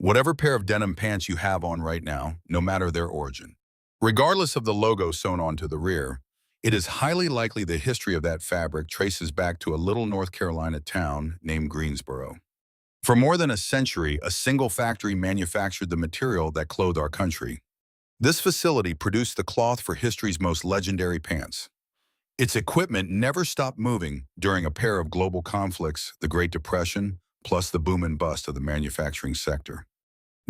whatever pair of denim pants you have on right now, no matter their origin. Regardless of the logo sewn onto the rear, it is highly likely the history of that fabric traces back to a little North Carolina town named Greensboro. For more than a century, a single factory manufactured the material that clothed our country. This facility produced the cloth for history's most legendary pants. Its equipment never stopped moving during a pair of global conflicts, the Great Depression, plus the boom and bust of the manufacturing sector.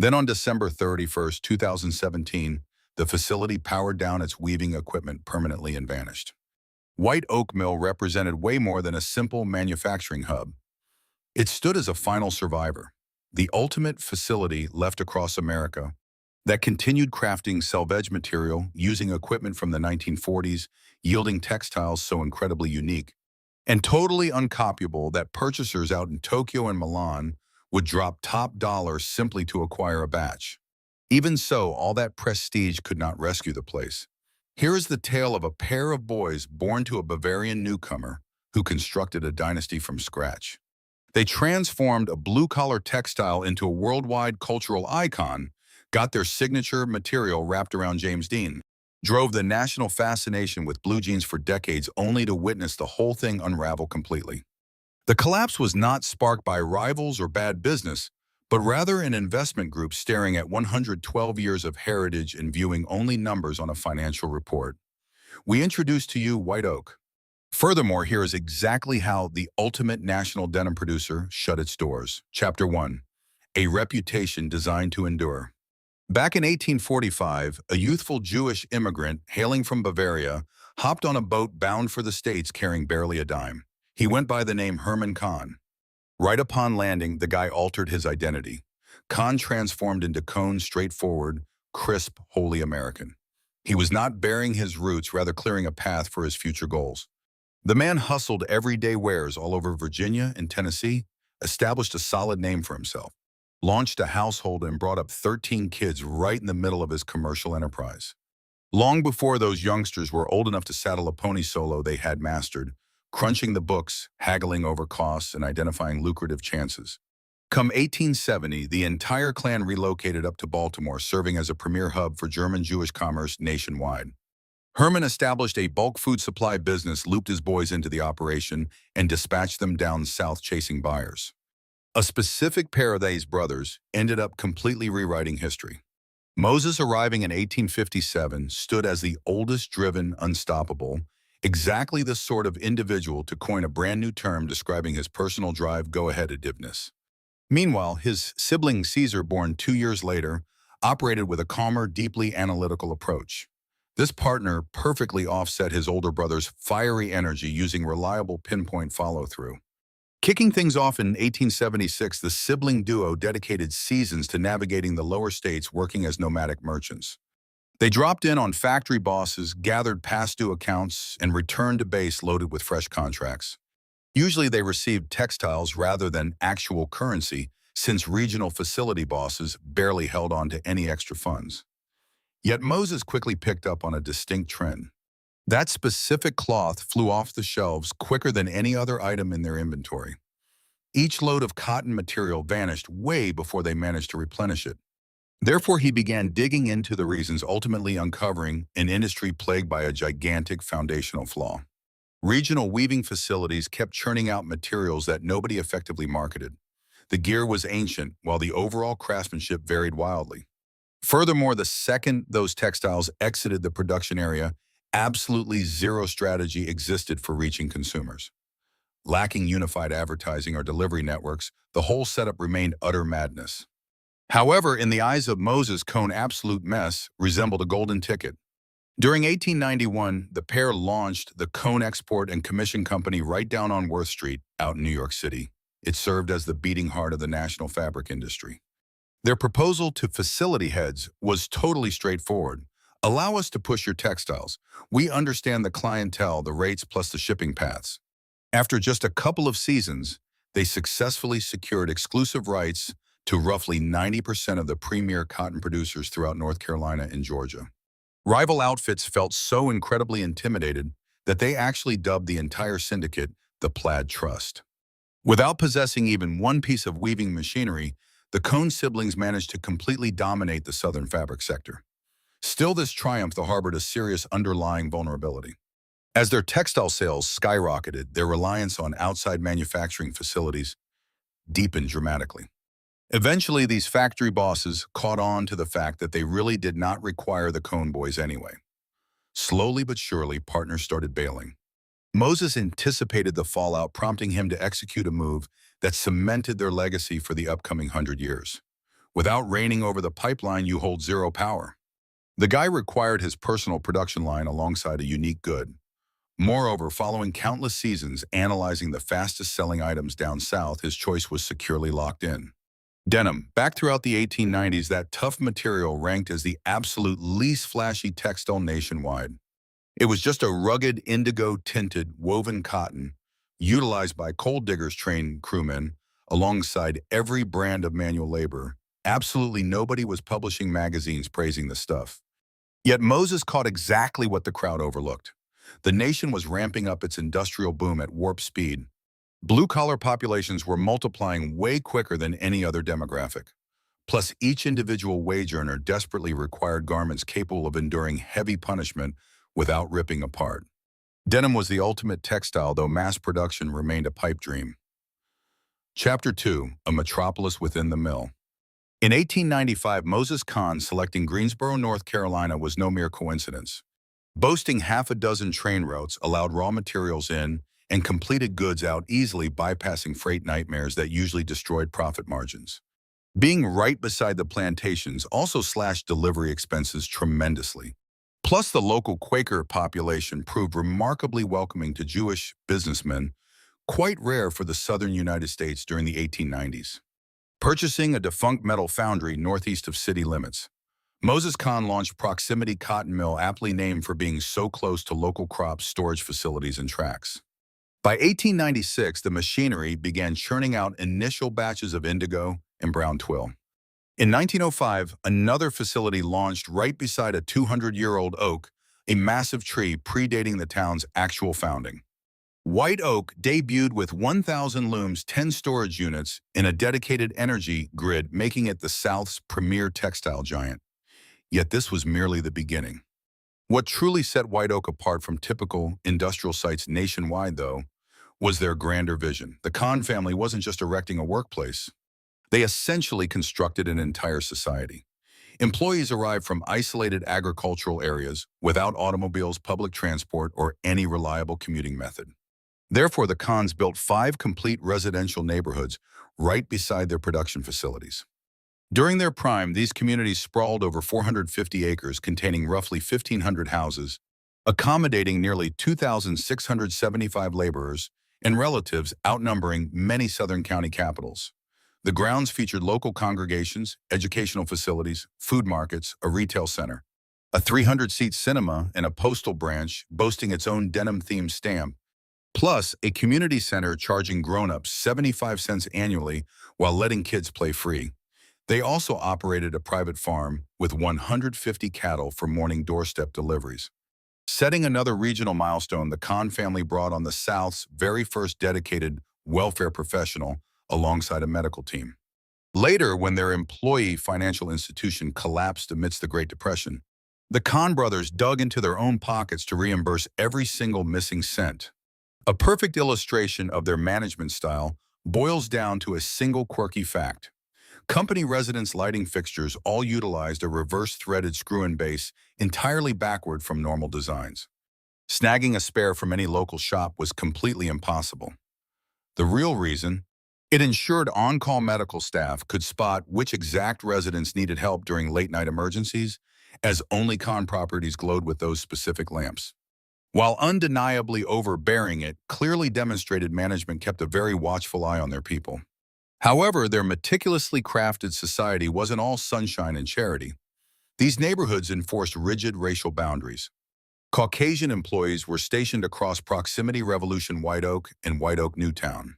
Then on December 31st, 2017, the facility powered down its weaving equipment permanently and vanished. White Oak Mill represented way more than a simple manufacturing hub. It stood as a final survivor, the ultimate facility left across America that continued crafting Selvedge material using equipment from the 1940s, yielding textiles so incredibly unique and totally uncopyable that purchasers out in Tokyo and Milan would drop top dollar simply to acquire a batch. Even so, all that prestige could not rescue the place. Here is the tale of a pair of boys born to a Bavarian newcomer who constructed a dynasty from scratch. They transformed a blue-collar textile into a worldwide cultural icon, got their signature material wrapped around James Dean, drove the national fascination with blue jeans for decades only to witness the whole thing unravel completely. The collapse was not sparked by rivals or bad business, but rather an investment group staring at 112 years of heritage and viewing only numbers on a financial report. We introduce to you White Oak. Furthermore, here is exactly how the ultimate national denim producer shut its doors. Chapter 1. A reputation designed to endure. Back in 1845, a youthful Jewish immigrant hailing from Bavaria hopped on a boat bound for the States carrying barely a dime. He went by the name Herman Kahn. Right upon landing, the guy altered his identity. Kahn transformed into Cohn's straightforward, crisp, wholly American. He was not bearing his roots, rather clearing a path for his future goals. The man hustled everyday wares all over Virginia and Tennessee, established a solid name for himself, launched a household and brought up 13 kids right in the middle of his commercial enterprise. Long before those youngsters were old enough to saddle a pony solo they had mastered, crunching the books, haggling over costs, and identifying lucrative chances. Come 1870, the entire clan relocated up to Baltimore, serving as a premier hub for German Jewish commerce nationwide. Herman established a bulk food supply business, looped his boys into the operation, and dispatched them down south chasing buyers. A specific pair of these brothers ended up completely rewriting history. Moses, arriving in 1857, stood as the oldest driven, unstoppable, exactly the sort of individual to coin a brand new term describing his personal drive, go-ahead-ativeness. Meanwhile, his sibling Caesar, born 2 years later, operated with a calmer, deeply analytical approach. This partner perfectly offset his older brother's fiery energy using reliable pinpoint follow-through. Kicking things off in 1876, the sibling duo dedicated seasons to navigating the lower states, working as nomadic merchants. They dropped in on factory bosses, gathered past due accounts, and returned to base loaded with fresh contracts. Usually they received textiles rather than actual currency, since regional facility bosses barely held on to any extra funds. Yet Moses quickly picked up on a distinct trend. That specific cloth flew off the shelves quicker than any other item in their inventory. Each load of cotton material vanished way before they managed to replenish it. Therefore, he began digging into the reasons, ultimately uncovering an industry plagued by a gigantic foundational flaw. Regional weaving facilities kept churning out materials that nobody effectively marketed. The gear was ancient, while the overall craftsmanship varied wildly. Furthermore, the second those textiles exited the production area, absolutely zero strategy existed for reaching consumers. Lacking unified advertising or delivery networks, the whole setup remained utter madness. However, in the eyes of Moses, Cohn's absolute mess resembled a golden ticket. During 1891, the pair launched the Cohn Export and Commission Company right down on Worth Street out in New York City. It served as the beating heart of the national fabric industry. Their proposal to facility heads was totally straightforward. Allow us to push your textiles. We understand the clientele, the rates, plus the shipping paths. After just a couple of seasons, they successfully secured exclusive rights to roughly 90% of the premier cotton producers throughout North Carolina and Georgia. Rival outfits felt so incredibly intimidated that they actually dubbed the entire syndicate the Plaid Trust. Without possessing even one piece of weaving machinery, the Cone siblings managed to completely dominate the southern fabric sector. Still, this triumph harbored a serious underlying vulnerability. As their textile sales skyrocketed, their reliance on outside manufacturing facilities deepened dramatically. Eventually, these factory bosses caught on to the fact that they really did not require the Cone boys anyway. Slowly but surely, partners started bailing. Moses anticipated the fallout, prompting him to execute a move that cemented their legacy for the upcoming 100 years. Without reigning over the pipeline, you hold zero power. The guy required his personal production line alongside a unique good. Moreover, following countless seasons analyzing the fastest-selling items down south, his choice was securely locked in. Denim. Back throughout the 1890s, that tough material ranked as the absolute least flashy textile nationwide. It was just a rugged indigo-tinted woven cotton utilized by coal diggers trained crewmen alongside every brand of manual labor. Absolutely nobody was publishing magazines praising the stuff. Yet Moses caught exactly what the crowd overlooked. The nation was ramping up its industrial boom at warp speed. Blue-collar populations were multiplying way quicker than any other demographic. Plus, each individual wage earner desperately required garments capable of enduring heavy punishment without ripping apart. Denim was the ultimate textile, though mass production remained a pipe dream. Chapter 2. A Metropolis Within the Mill. In 1895, Moses Kahn selecting Greensboro, North Carolina was no mere coincidence. Boasting half a dozen train routes allowed raw materials in and completed goods out easily, bypassing freight nightmares that usually destroyed profit margins. Being right beside the plantations also slashed delivery expenses tremendously. Plus, the local Quaker population proved remarkably welcoming to Jewish businessmen, quite rare for the southern United States during the 1890s. Purchasing a defunct metal foundry northeast of city limits, Moses Kahn launched Proximity Cotton Mill, aptly named for being so close to local crop storage facilities and tracks. By 1896, the machinery began churning out initial batches of indigo and brown twill. In 1905, another facility launched right beside a 200-year-old oak, a massive tree predating the town's actual founding. White oak debuted with 1,000 looms, 10 storage units, and a dedicated energy grid, making it the South's premier textile giant. Yet this was merely the beginning. What truly set white oak apart from typical industrial sites nationwide, though, was their grander vision. The Kahn family wasn't just erecting a workplace. They essentially constructed an entire society. Employees arrived from isolated agricultural areas without automobiles, public transport, or any reliable commuting method. Therefore, the Kahns built 5 complete residential neighborhoods right beside their production facilities. During their prime, these communities sprawled over 450 acres, containing roughly 1,500 houses, accommodating nearly 2,675 laborers and relatives outnumbering many southern county capitals. The grounds featured local congregations, educational facilities, food markets, a retail center, a 300-seat cinema, and a postal branch boasting its own denim-themed stamp, plus a community center charging grown-ups 75 cents annually while letting kids play free. They also operated a private farm with 150 cattle for morning doorstep deliveries. Setting another regional milestone, the Kahn family brought on the South's very first dedicated welfare professional alongside a medical team. Later, when their employee financial institution collapsed amidst the Great Depression, the Kahn brothers dug into their own pockets to reimburse every single missing cent. A perfect illustration of their management style boils down to a single quirky fact. Company residence lighting fixtures all utilized a reverse-threaded screw-in base entirely backward from normal designs. Snagging a spare from any local shop was completely impossible. The real reason? It ensured on-call medical staff could spot which exact residents needed help during late-night emergencies, as only Kahn properties glowed with those specific lamps. While undeniably overbearing, it clearly demonstrated management kept a very watchful eye on their people. However, their meticulously crafted society wasn't all sunshine and charity. These neighborhoods enforced rigid racial boundaries. Caucasian employees were stationed across Proximity Revolution White Oak and White Oak Newtown.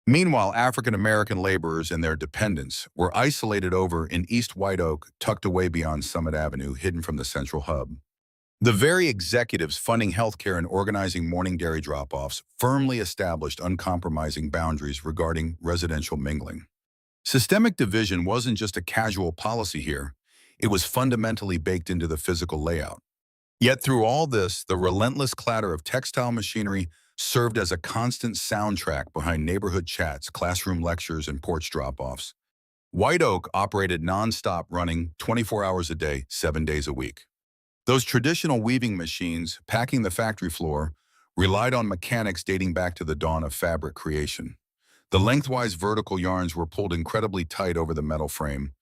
Meanwhile, African-American laborers and their dependents were isolated over in East White Oak, tucked away beyond Summit Avenue, hidden from the central hub. The very executives funding healthcare and organizing morning dairy drop-offs firmly established uncompromising boundaries regarding residential mingling. Systemic division wasn't just a casual policy here, it was fundamentally baked into the physical layout. Yet through all this, the relentless clatter of textile machinery served as a constant soundtrack behind neighborhood chats, classroom lectures, and porch drop-offs. White Oak operated non-stop, running 24 hours a day, 7 days a week. Those traditional weaving machines, packing the factory floor, relied on mechanics dating back to the dawn of fabric creation. The lengthwise vertical yarns were pulled incredibly tight over the metal frame,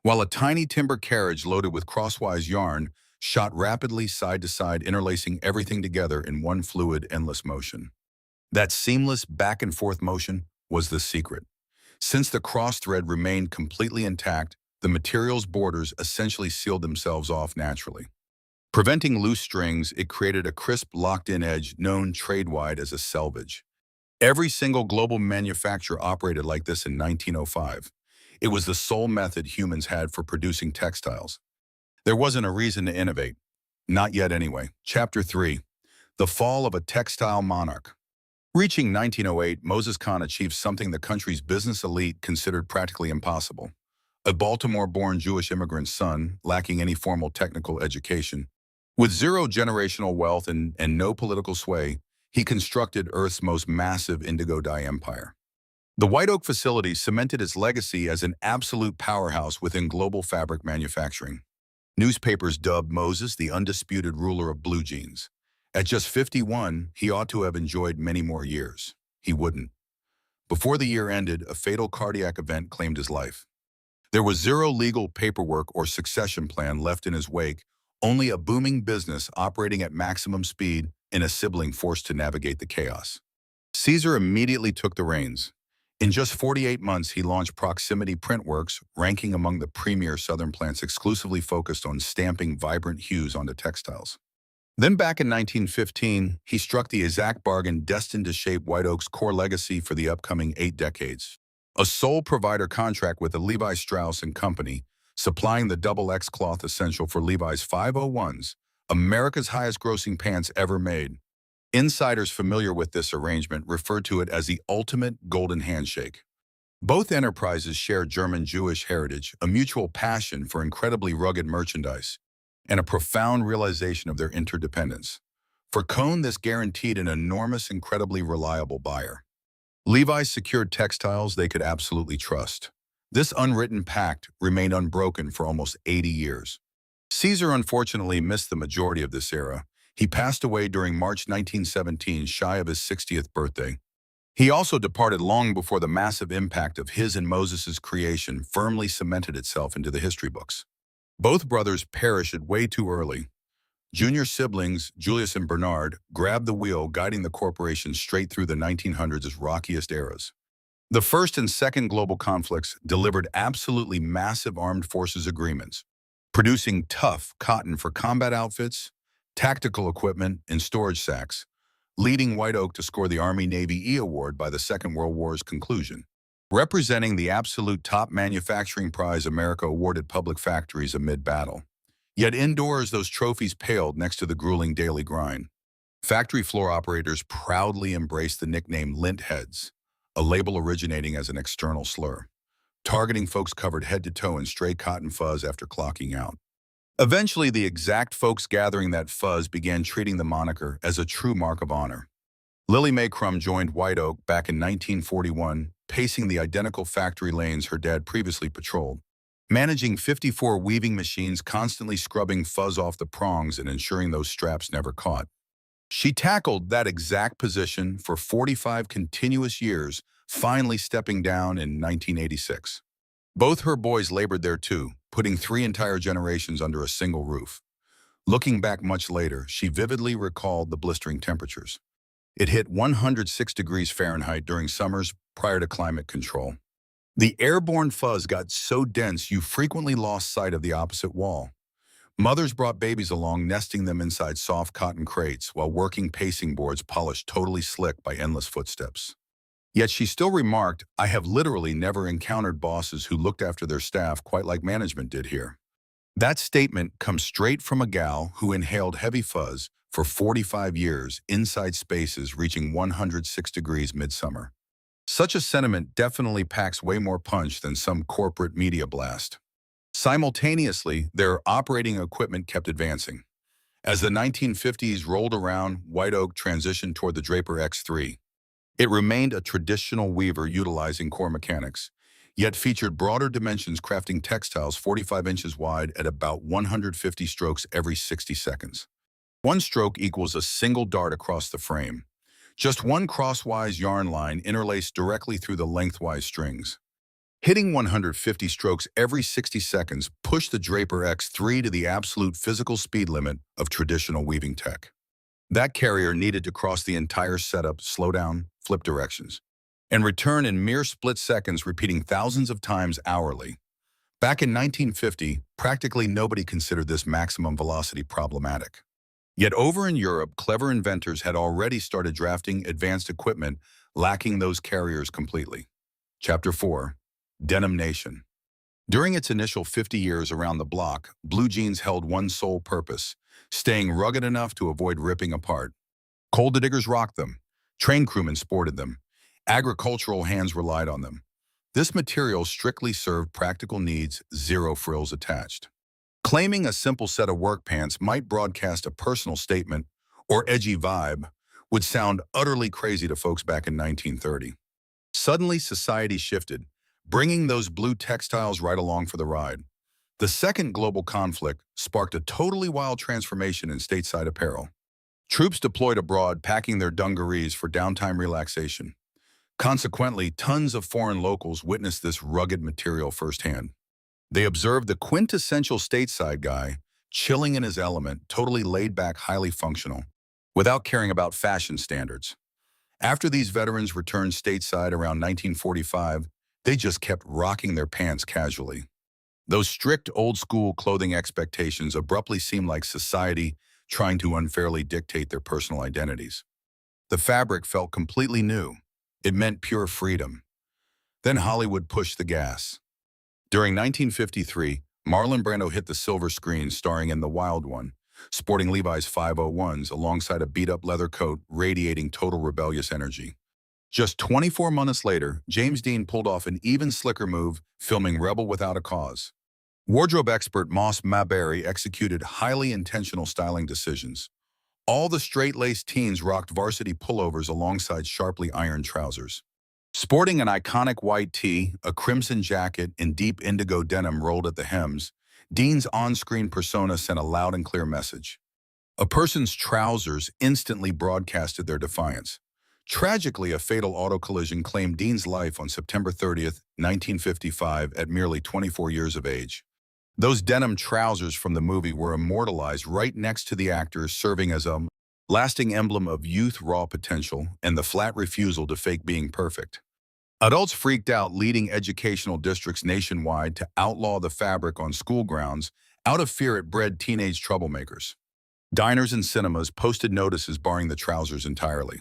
while a tiny timber carriage loaded with crosswise yarn shot rapidly side to side, interlacing everything together in one fluid, endless motion. That seamless back-and-forth motion was the secret. Since the cross-thread remained completely intact, the material's borders essentially sealed themselves off naturally. Preventing loose strings, it created a crisp, locked-in edge known trade-wide as a selvage. Every single global manufacturer operated like this in 1905. It was the sole method humans had for producing textiles. There wasn't a reason to innovate. Not yet anyway. Chapter 3. The Fall of a Textile Monarch. Reaching 1908, Moses Khan achieved something the country's business elite considered practically impossible. A Baltimore-born Jewish immigrant son, lacking any formal technical education, with zero generational wealth and no political sway, he constructed Earth's most massive indigo dye empire. The White Oak facility cemented its legacy as an absolute powerhouse within global fabric manufacturing. Newspapers dubbed Moses the undisputed ruler of blue jeans. At just 51, he ought to have enjoyed many more years. He wouldn't. Before the year ended, a fatal cardiac event claimed his life. There was zero legal paperwork or succession plan left in his wake, only a booming business operating at maximum speed and a sibling forced to navigate the chaos. Caesar immediately took the reins. In just 48 months, he launched Proximity Printworks, ranking among the premier Southern plants exclusively focused on stamping vibrant hues onto textiles. Then back in 1915, he struck the exact bargain destined to shape White Oak's core legacy for the upcoming 8 decades. A sole provider contract with the Levi Strauss & Company, supplying the double X cloth essential for Levi's 501s, America's highest-grossing pants ever made. Insiders familiar with this arrangement refer to it as the ultimate golden handshake. Both enterprises share German-Jewish heritage, a mutual passion for incredibly rugged merchandise, and a profound realization of their interdependence. For Cohn, this guaranteed an enormous, incredibly reliable buyer. Levi secured textiles they could absolutely trust. This unwritten pact remained unbroken for almost 80 years. Caesar unfortunately missed the majority of this era. He passed away during March 1917, shy of his 60th birthday. He also departed long before the massive impact of his and Moses's creation firmly cemented itself into the history books. Both brothers perished way too early. Junior siblings, Julius and Bernard, grabbed the wheel, guiding the corporation straight through the 1900s' rockiest eras. The first and second global conflicts delivered absolutely massive armed forces agreements, producing tough cotton for combat outfits, tactical equipment, and storage sacks, leading White Oak to score the Army-Navy E Award by the Second World War's conclusion. Representing the absolute top manufacturing prize America awarded public factories amid battle. Yet indoors, those trophies paled next to the grueling daily grind. Factory floor operators proudly embraced the nickname lint heads, a label originating as an external slur, targeting folks covered head to toe in stray cotton fuzz after clocking out. Eventually, the exact folks gathering that fuzz began treating the moniker as a true mark of honor. Lily Mae Crum joined White Oak back in 1941, pacing the identical factory lanes her dad previously patrolled, managing 54 weaving machines, constantly scrubbing fuzz off the prongs and ensuring those straps never caught. She tackled that exact position for 45 continuous years, finally stepping down in 1986. Both her boys labored there too, putting 3 entire generations under a single roof. Looking back much later, she vividly recalled the blistering temperatures. It hit 106 degrees Fahrenheit during summers prior to climate control. The airborne fuzz got so dense you frequently lost sight of the opposite wall. Mothers brought babies along, nesting them inside soft cotton crates, while working pacing boards polished totally slick by endless footsteps. Yet she still remarked, "I have literally never encountered bosses who looked after their staff quite like management did here." That statement comes straight from a gal who inhaled heavy fuzz for 45 years inside spaces reaching 106 degrees midsummer. Such a sentiment definitely packs way more punch than some corporate media blast. Simultaneously, their operating equipment kept advancing. As the 1950s rolled around, White Oak transitioned toward the Draper X3. It remained a traditional weaver utilizing core mechanics, yet featured broader dimensions crafting textiles 45 inches wide at about 150 strokes every 60 seconds. One stroke equals a single dart across the frame. Just one crosswise yarn line interlaced directly through the lengthwise strings. Hitting 150 strokes every 60 seconds pushed the Draper X3 to the absolute physical speed limit of traditional weaving tech. That carrier needed to cross the entire setup, slow down, flip directions, and return in mere split seconds, repeating thousands of times hourly. Back in 1950, practically nobody considered this maximum velocity problematic. Yet over in Europe, clever inventors had already started drafting advanced equipment lacking those carriers completely. Chapter 4. Denim Nation. During its initial 50 years around the block, blue jeans held one sole purpose: staying rugged enough to avoid ripping apart. Coal diggers rocked them. Train crewmen sported them. Agricultural hands relied on them. This material strictly served practical needs, zero frills attached. Claiming a simple set of work pants might broadcast a personal statement or edgy vibe would sound utterly crazy to folks back in 1930. Suddenly, society shifted, bringing those blue textiles right along for the ride. The second global conflict sparked a totally wild transformation in stateside apparel. Troops deployed abroad packing their dungarees for downtime relaxation. Consequently, tons of foreign locals witnessed this rugged material firsthand. They observed the quintessential stateside guy, chilling in his element, totally laid back, highly functional, without caring about fashion standards. After these veterans returned stateside around 1945, they just kept rocking their pants casually. Those strict old-school clothing expectations abruptly seemed like society trying to unfairly dictate their personal identities. The fabric felt completely new. It meant pure freedom. Then Hollywood pushed the gas. During 1953, Marlon Brando hit the silver screen starring in The Wild One, sporting Levi's 501s alongside a beat-up leather coat radiating total rebellious energy. Just 24 months later, James Dean pulled off an even slicker move, filming Rebel Without a Cause. Wardrobe expert Moss Maberry executed highly intentional styling decisions. All the straight-laced teens rocked varsity pullovers alongside sharply ironed trousers. Sporting an iconic white tee, a crimson jacket, and deep indigo denim rolled at the hems, Dean's on-screen persona sent a loud and clear message. A person's trousers instantly broadcasted their defiance. Tragically, a fatal auto collision claimed Dean's life on September 30th, 1955, at merely 24 years of age. Those denim trousers from the movie were immortalized right next to the actor, serving as a lasting emblem of youth raw potential and the flat refusal to fake being perfect. Adults freaked out, leading educational districts nationwide to outlaw the fabric on school grounds out of fear it bred teenage troublemakers. Diners and cinemas posted notices barring the trousers entirely.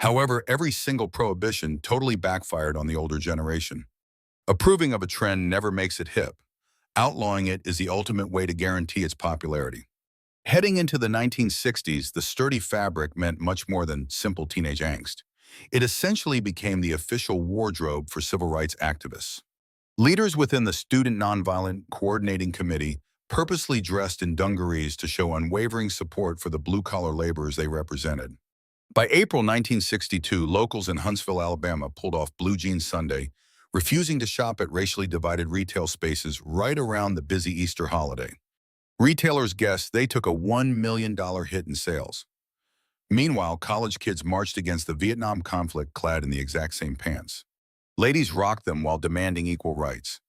However, every single prohibition totally backfired on the older generation. Approving of a trend never makes it hip. Outlawing it is the ultimate way to guarantee its popularity. Heading into the 1960s, the sturdy fabric meant much more than simple teenage angst. It essentially became the official wardrobe for civil rights activists. Leaders within the Student Nonviolent Coordinating Committee purposely dressed in dungarees to show unwavering support for the blue-collar laborers they represented. By April 1962, locals in Huntsville, Alabama pulled off Blue Jeans Sunday, refusing to shop at racially divided retail spaces right around the busy Easter holiday. Retailers guessed they took a $1 million hit in sales. Meanwhile, college kids marched against the Vietnam conflict clad in the exact same pants. Ladies rocked them while demanding equal rights.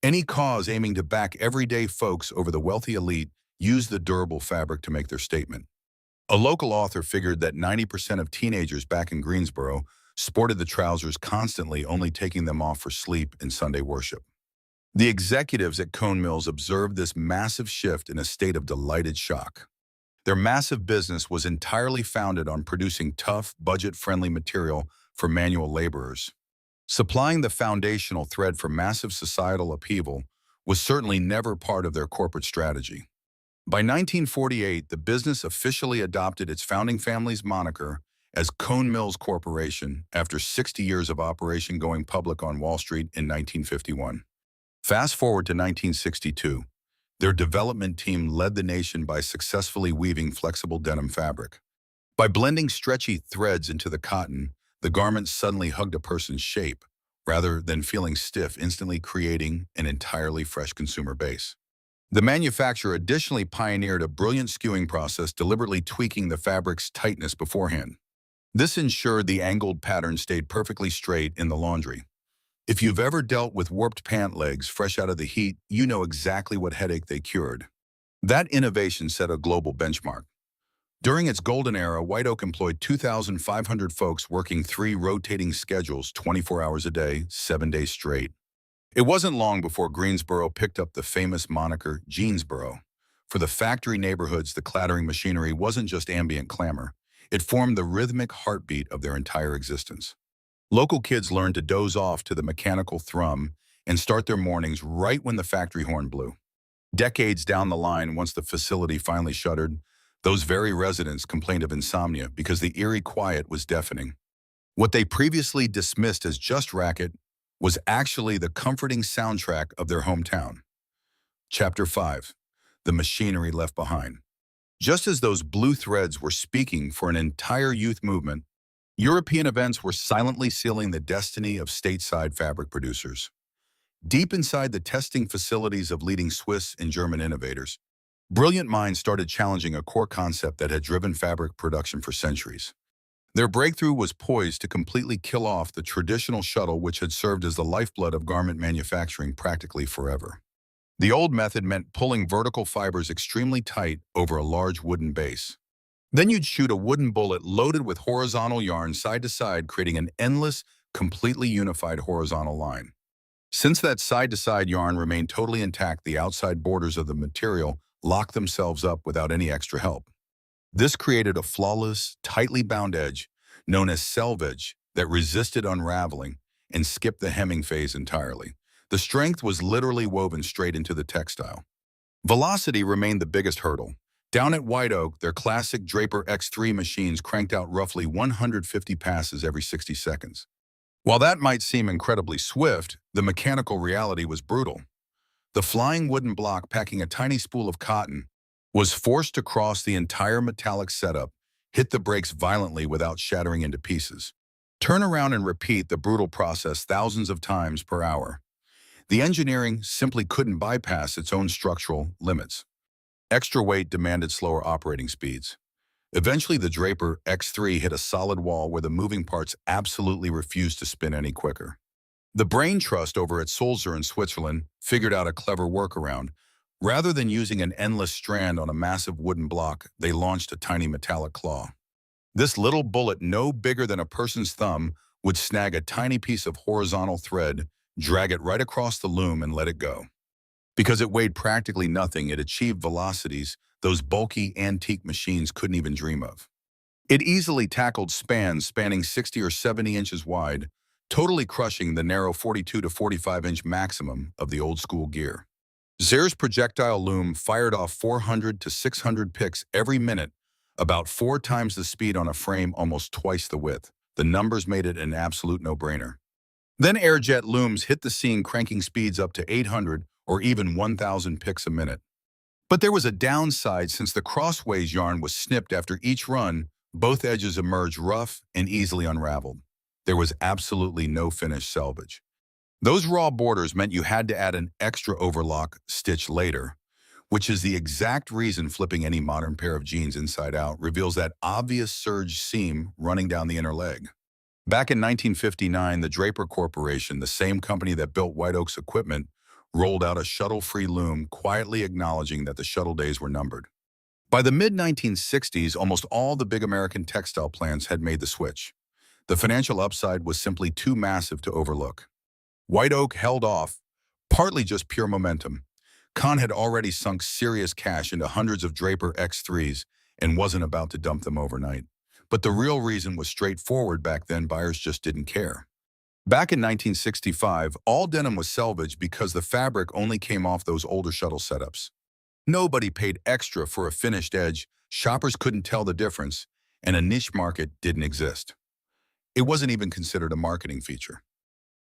Any cause aiming to back everyday folks over the wealthy elite used the durable fabric to make their statement. A local author figured that 90% of teenagers back in Greensboro sported the trousers constantly, only taking them off for sleep and Sunday worship. The executives at Cone Mills observed this massive shift in a state of delighted shock. Their massive business was entirely founded on producing tough, budget-friendly material for manual laborers. Supplying the foundational thread for massive societal upheaval was certainly never part of their corporate strategy. By 1948, the business officially adopted its founding family's moniker as Cone Mills Corporation after 60 years of operation going public on Wall Street in 1951. Fast forward to 1962. Their development team led the nation by successfully weaving flexible denim fabric. By blending stretchy threads into the cotton, the garment suddenly hugged a person's shape, rather than feeling stiff, instantly creating an entirely fresh consumer base. The manufacturer additionally pioneered a brilliant skewing process, deliberately tweaking the fabric's tightness beforehand. This ensured the angled pattern stayed perfectly straight in the laundry. If you've ever dealt with warped pant legs fresh out of the heat, you know exactly what headache they cured. That innovation set a global benchmark. During its golden era, White Oak employed 2,500 folks working 3 rotating schedules 24 hours a day, 7 days straight. It wasn't long before Greensboro picked up the famous moniker Jeansboro. For the factory neighborhoods, the clattering machinery wasn't just ambient clamor. It formed the rhythmic heartbeat of their entire existence. Local kids learned to doze off to the mechanical thrum and start their mornings right when the factory horn blew. Decades down the line, once the facility finally shuttered, those very residents complained of insomnia because the eerie quiet was deafening. What they previously dismissed as just racket was actually the comforting soundtrack of their hometown. Chapter 5. The Machinery Left Behind. Just as those blue threads were speaking for an entire youth movement, European events were silently sealing the destiny of stateside fabric producers. Deep inside the testing facilities of leading Swiss and German innovators, brilliant minds started challenging a core concept that had driven fabric production for centuries. Their breakthrough was poised to completely kill off the traditional shuttle, which had served as the lifeblood of garment manufacturing practically forever. The old method meant pulling vertical fibers extremely tight over a large wooden base. Then you'd shoot a wooden bullet loaded with horizontal yarn side to side, creating an endless, completely unified horizontal line. Since that side-to-side yarn remained totally intact, the outside borders of the material locked themselves up without any extra help. This created a flawless, tightly bound edge, known as selvedge, that resisted unraveling and skipped the hemming phase entirely. The strength was literally woven straight into the textile. Velocity remained the biggest hurdle. Down at White Oak, their classic Draper X3 machines cranked out roughly 150 passes every 60 seconds. While that might seem incredibly swift, the mechanical reality was brutal. The flying wooden block packing a tiny spool of cotton was forced to cross the entire metallic setup, hit the brakes violently without shattering into pieces. Turn around and repeat the brutal process thousands of times per hour. The engineering simply couldn't bypass its own structural limits. Extra weight demanded slower operating speeds. Eventually, the Draper X3 hit a solid wall where the moving parts absolutely refused to spin any quicker. The brain trust over at Sulzer in Switzerland figured out a clever workaround. Rather than using an endless strand on a massive wooden block, they launched a tiny metallic claw. This little bullet, no bigger than a person's thumb, would snag a tiny piece of horizontal thread, drag it right across the loom, and let it go. Because it weighed practically nothing, it achieved velocities those bulky, antique machines couldn't even dream of. It easily tackled spans spanning 60 or 70 inches wide, totally crushing the narrow 42 to 45-inch maximum of the old-school gear. Zer's projectile loom fired off 400 to 600 picks every minute, about 4 times the speed on a frame almost twice the width. The numbers made it an absolute no-brainer. Then airjet looms hit the scene, cranking speeds up to 800 or even 1,000 picks a minute. But there was a downside. Since the crossways yarn was snipped after each run, both edges emerged rough and easily unraveled. There was absolutely no finished selvage. Those raw borders meant you had to add an extra overlock stitch later, which is the exact reason flipping any modern pair of jeans inside out reveals that obvious surge seam running down the inner leg. Back in 1959, the Draper Corporation, the same company that built White Oak's equipment, rolled out a shuttle-free loom, quietly acknowledging that the shuttle days were numbered. By the mid-1960s, almost all the big American textile plants had made the switch. The financial upside was simply too massive to overlook. White Oak held off, partly just pure momentum. Kahn had already sunk serious cash into hundreds of Draper X3s and wasn't about to dump them overnight. But the real reason was straightforward. Back then, buyers just didn't care. Back in 1965, all denim was selvage because the fabric only came off those older shuttle setups. Nobody paid extra for a finished edge, shoppers couldn't tell the difference, and a niche market didn't exist. It wasn't even considered a marketing feature.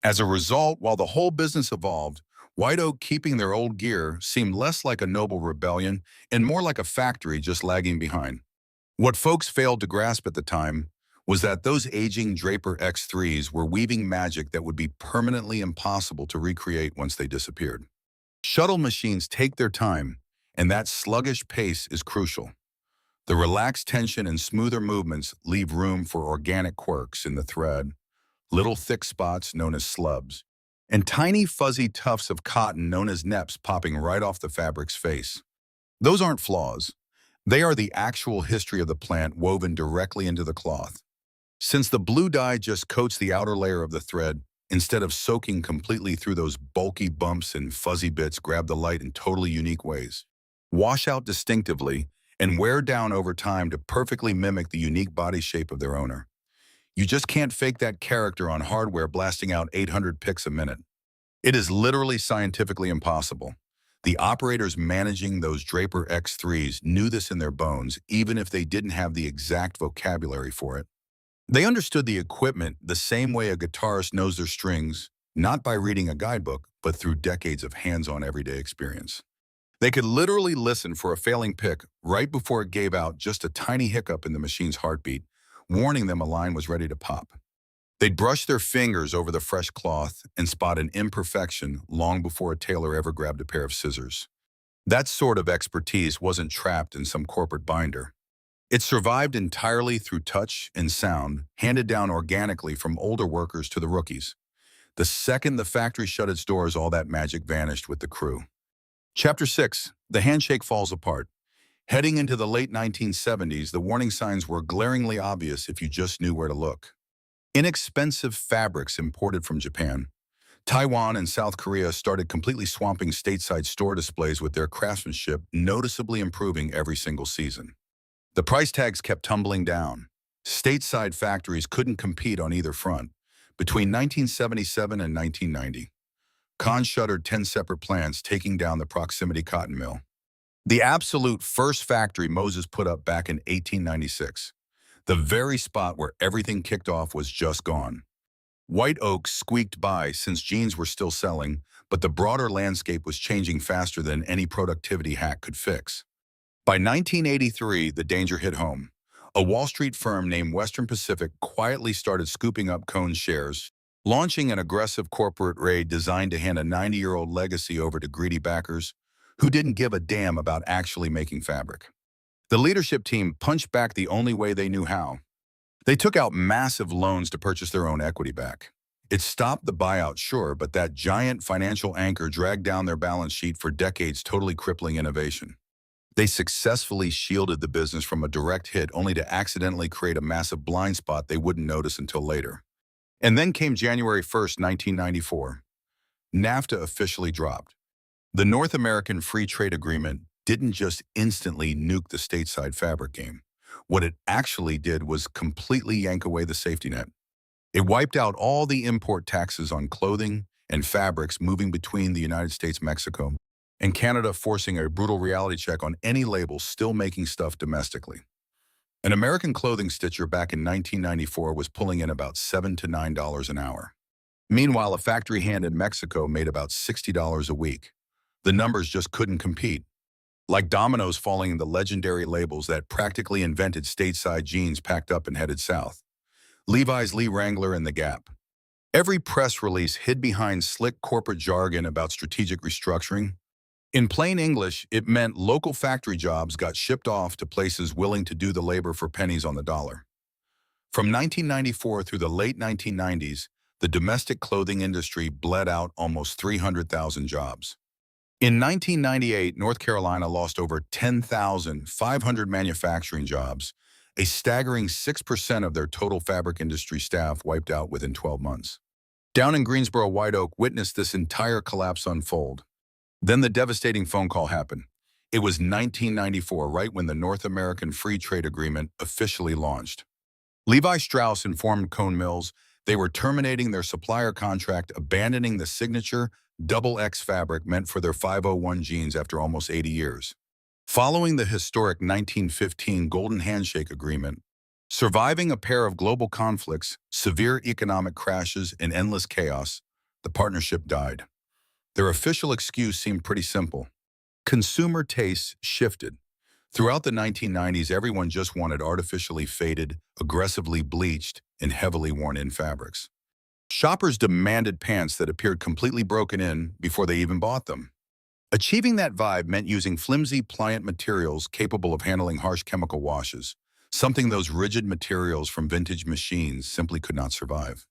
As a result, while the whole business evolved, White Oak keeping their old gear seemed less like a noble rebellion and more like a factory just lagging behind. What folks failed to grasp at the time was that those aging Draper X3s were weaving magic that would be permanently impossible to recreate once they disappeared. Shuttle machines take their time, and that sluggish pace is crucial. The relaxed tension and smoother movements leave room for organic quirks in the thread, little thick spots known as slubs, and tiny fuzzy tufts of cotton known as neps popping right off the fabric's face. Those aren't flaws. They are the actual history of the plant woven directly into the cloth. Since the blue dye just coats the outer layer of the thread, instead of soaking completely through those bulky bumps and fuzzy bits grab the light in totally unique ways. Wash out distinctively and wear down over time to perfectly mimic the unique body shape of their owner. You just can't fake that character on hardware blasting out 800 pics a minute. It is literally scientifically impossible. The operators managing those Draper X3s knew this in their bones, even if they didn't have the exact vocabulary for it. They understood the equipment the same way a guitarist knows their strings, not by reading a guidebook, but through decades of hands-on everyday experience. They could literally listen for a failing pick right before it gave out just a tiny hiccup in the machine's heartbeat, warning them a line was ready to pop. They'd brush their fingers over the fresh cloth and spot an imperfection long before a tailor ever grabbed a pair of scissors. That sort of expertise wasn't trapped in some corporate binder. It survived entirely through touch and sound, handed down organically from older workers to the rookies. The second the factory shut its doors, all that magic vanished with the crew. Chapter 6. The handshake falls apart. Heading into the late 1970s, the warning signs were glaringly obvious if you just knew where to look. Inexpensive fabrics imported from Japan. Taiwan and South Korea started completely swamping stateside store displays with their craftsmanship noticeably improving every single season. The price tags kept tumbling down. Stateside factories couldn't compete on either front. Between 1977 and 1990, Kahn shuttered 10 separate plants, taking down the proximity cotton mill. The absolute first factory Moses put up back in 1896. The very spot where everything kicked off was just gone. White Oak squeaked by since jeans were still selling, but the broader landscape was changing faster than any productivity hack could fix. By 1983, the danger hit home. A Wall Street firm named Western Pacific quietly started scooping up Cohn's shares, launching an aggressive corporate raid designed to hand a 90-year-old legacy over to greedy backers who didn't give a damn about actually making fabric. The leadership team punched back the only way they knew how. They took out massive loans to purchase their own equity back. It stopped the buyout, sure, but that giant financial anchor dragged down their balance sheet for decades, totally crippling innovation. They successfully shielded the business from a direct hit only to accidentally create a massive blind spot they wouldn't notice until later. And then came January 1st, 1994. NAFTA officially dropped. The North American Free Trade Agreement didn't just instantly nuke the stateside fabric game. What it actually did was completely yank away the safety net. It wiped out all the import taxes on clothing and fabrics moving between the United States, Mexico, and Canada, forcing a brutal reality check on any label still making stuff domestically. An American clothing stitcher back in 1994 was pulling in about $7 to $9 an hour. Meanwhile, a factory hand in Mexico made about $60 a week. The numbers just couldn't compete. Like dominoes falling, the legendary labels that practically invented stateside jeans packed up and headed south. Levi's, Lee Wrangler, and the Gap. Every press release hid behind slick corporate jargon about strategic restructuring. In plain English, it meant local factory jobs got shipped off to places willing to do the labor for pennies on the dollar. From 1994 through the late 1990s, the domestic clothing industry bled out almost 300,000 jobs. In 1998, North Carolina lost over 10,500 manufacturing jobs, a staggering 6% of their total fabric industry staff wiped out within 12 months. Down in Greensboro, White Oak witnessed this entire collapse unfold. Then the devastating phone call happened. It was 1994, right when the North American Free Trade Agreement officially launched. Levi Strauss informed Cohn Mills they were terminating their supplier contract, abandoning the signature XX fabric meant for their 501 jeans after almost 80 years. Following the historic 1915 Golden Handshake Agreement, Surviving a pair of global conflicts, severe economic crashes, and endless chaos, the partnership died. Their official excuse seemed pretty simple. Consumer tastes shifted. Throughout the 1990s, everyone just wanted artificially faded, aggressively bleached, and heavily worn-in fabrics. Shoppers demanded pants that appeared completely broken in before they even bought them. Achieving that vibe meant using flimsy, pliant materials capable of handling harsh chemical washes, something those rigid materials from vintage machines simply could not survive.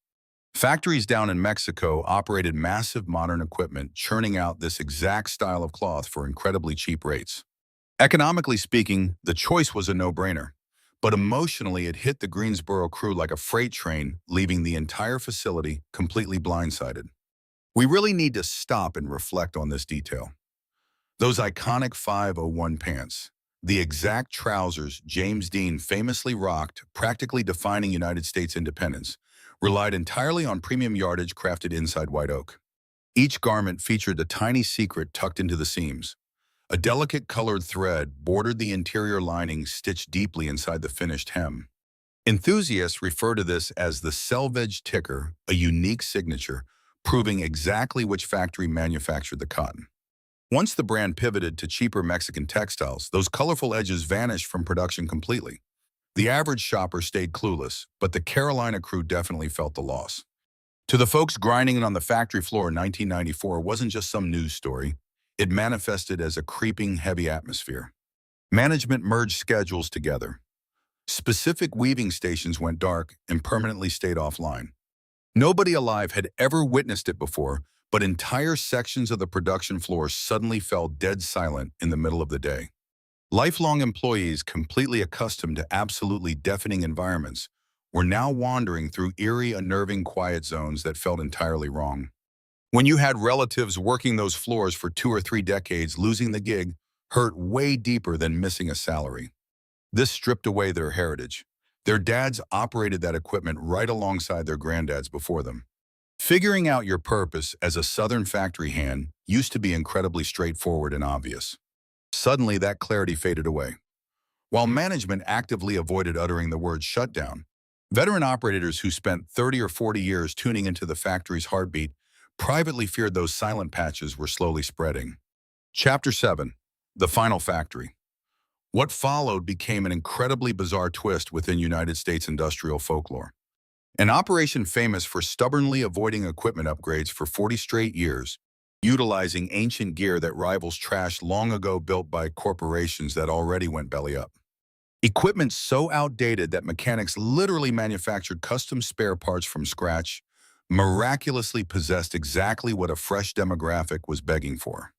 Factories down in Mexico operated massive modern equipment, churning out this exact style of cloth for incredibly cheap rates. Economically speaking, the choice was a no-brainer. But emotionally, it hit the Greensboro crew like a freight train, leaving the entire facility completely blindsided. We really need to stop and reflect on this detail. Those iconic 501 pants, the exact trousers James Dean famously rocked, practically defining United States independence, relied entirely on premium yardage crafted inside white oak. Each garment featured a tiny secret tucked into the seams. A delicate colored thread bordered the interior lining stitched deeply inside the finished hem. Enthusiasts refer to this as the Selvedge ticker, a unique signature, proving exactly which factory manufactured the cotton. Once the brand pivoted to cheaper Mexican textiles, those colorful edges vanished from production completely. The average shopper stayed clueless, but the Carolina crew definitely felt the loss. To the folks grinding on the factory floor in 1994, it wasn't just some news story. It manifested as a creeping, heavy atmosphere. Management merged schedules together. Specific weaving stations went dark and permanently stayed offline. Nobody alive had ever witnessed it before, but entire sections of the production floor suddenly fell dead silent in the middle of the day. Lifelong employees, completely accustomed to absolutely deafening environments, were now wandering through eerie, unnerving quiet zones that felt entirely wrong. When you had relatives working those floors for 2 or 3 decades, losing the gig hurt way deeper than missing a salary. This stripped away their heritage. Their dads operated that equipment right alongside their granddads before them. Figuring out your purpose as a Southern factory hand used to be incredibly straightforward and obvious. Suddenly, that clarity faded away. While management actively avoided uttering the word shutdown, veteran operators who spent 30 or 40 years tuning into the factory's heartbeat privately feared those silent patches were slowly spreading. Chapter 7. The Final Factory. What followed became an incredibly bizarre twist within United States industrial folklore. An operation famous for stubbornly avoiding equipment upgrades for 40 straight years, utilizing ancient gear that rivals trash long ago built by corporations that already went belly up. Equipment so outdated that mechanics literally manufactured custom spare parts from scratch, miraculously possessed exactly what a fresh demographic was begging for.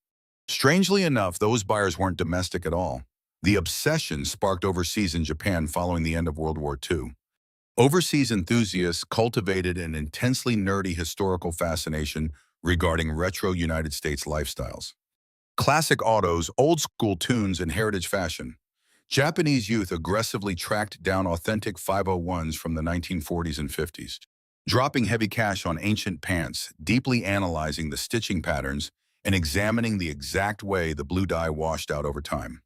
Strangely enough, those buyers weren't domestic at all. The obsession sparked overseas in Japan following the end of World War II. Overseas enthusiasts cultivated an intensely nerdy historical fascination regarding retro United States lifestyles. Classic autos, old-school tunes, and heritage fashion. Japanese youth aggressively tracked down authentic 501s from the 1940s and 50s, dropping heavy cash on ancient pants, deeply analyzing the stitching patterns, and examining the exact way the blue dye washed out over time.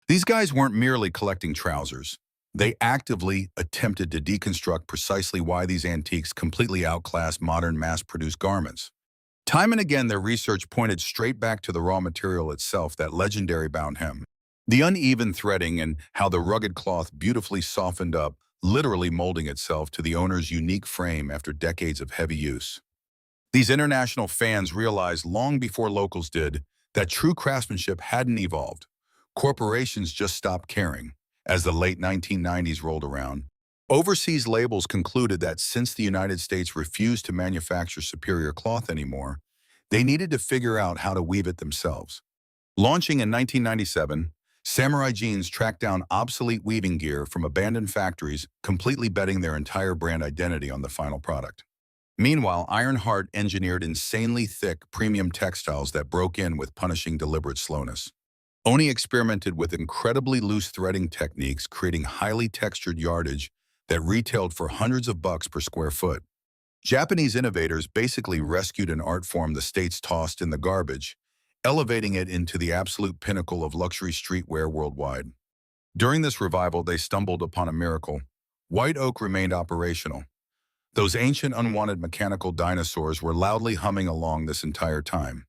These guys weren't merely collecting trousers. They actively attempted to deconstruct precisely why these antiques completely outclassed modern mass-produced garments. Time and again, their research pointed straight back to the raw material itself, that legendary bound hem. The uneven threading and how the rugged cloth beautifully softened up, literally molding itself to the owner's unique frame after decades of heavy use. These international fans realized long before locals did that true craftsmanship hadn't evolved. Corporations just stopped caring. As the late 1990s rolled around, overseas labels concluded that since the United States refused to manufacture superior cloth anymore, they needed to figure out how to weave it themselves. Launching in 1997, Samurai Jeans tracked down obsolete weaving gear from abandoned factories, completely betting their entire brand identity on the final product. Meanwhile, Ironheart engineered insanely thick, premium textiles that broke in with punishing deliberate slowness. Oni experimented with incredibly loose threading techniques, creating highly textured yardage that retailed for hundreds of bucks per square foot. Japanese innovators basically rescued an art form the States tossed in the garbage, elevating it into the absolute pinnacle of luxury streetwear worldwide. During this revival, they stumbled upon a miracle. White Oak remained operational. Those ancient unwanted mechanical dinosaurs were loudly humming along this entire time.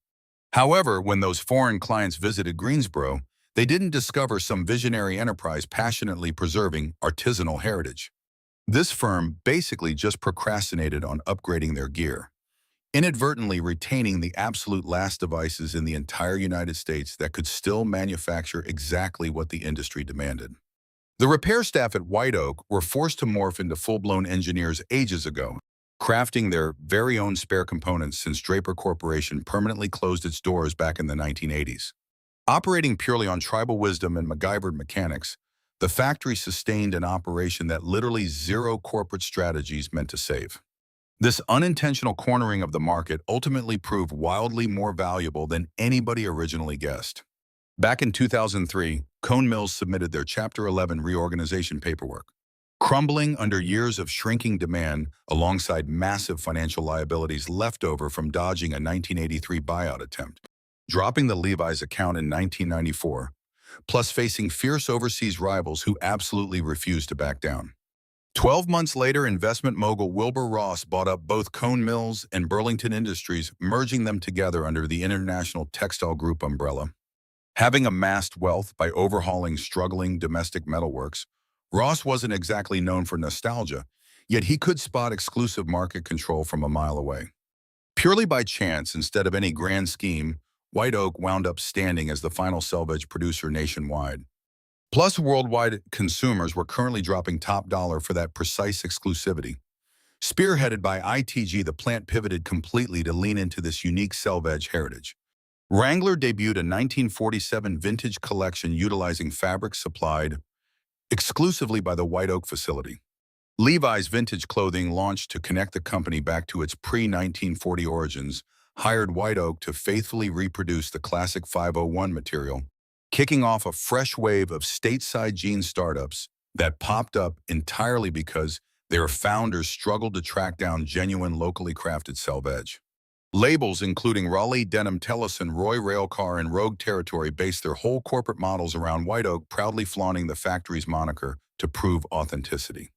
However, when those foreign clients visited Greensboro, they didn't discover some visionary enterprise passionately preserving artisanal heritage. This firm basically just procrastinated on upgrading their gear, inadvertently retaining the absolute last devices in the entire United States that could still manufacture exactly what the industry demanded. The repair staff at White Oak were forced to morph into full-blown engineers ages ago, crafting their very own spare components since Draper Corporation permanently closed its doors back in the 1980s. Operating purely on tribal wisdom and MacGyvered mechanics, the factory sustained an operation that literally zero corporate strategies meant to save. This unintentional cornering of the market ultimately proved wildly more valuable than anybody originally guessed. Back in 2003, Cone Mills submitted their Chapter 11 reorganization paperwork, crumbling under years of shrinking demand alongside massive financial liabilities left over from dodging a 1983 buyout attempt, dropping the Levi's account in 1994, plus facing fierce overseas rivals who absolutely refused to back down. 12 months later, investment mogul Wilbur Ross bought up both Cone Mills and Burlington Industries, merging them together under the International Textile Group umbrella. Having amassed wealth by overhauling struggling domestic metalworks, Ross wasn't exactly known for nostalgia, yet he could spot exclusive market control from a mile away. Purely by chance, instead of any grand scheme, White Oak wound up standing as the final Selvedge producer nationwide. Plus, worldwide consumers were currently dropping top dollar for that precise exclusivity. Spearheaded by ITG, the plant pivoted completely to lean into this unique Selvedge heritage. Wrangler debuted a 1947 vintage collection utilizing fabrics supplied exclusively by the White Oak facility. Levi's vintage clothing, launched to connect the company back to its pre-1940 origins, hired White Oak to faithfully reproduce the classic 501 material, kicking off a fresh wave of stateside jean startups that popped up entirely because their founders struggled to track down genuine locally crafted Selvedge. Labels including Raleigh, Denim, Tellison, Roy Railcar, and Rogue Territory based their whole corporate models around White Oak, proudly flaunting the factory's moniker to prove authenticity.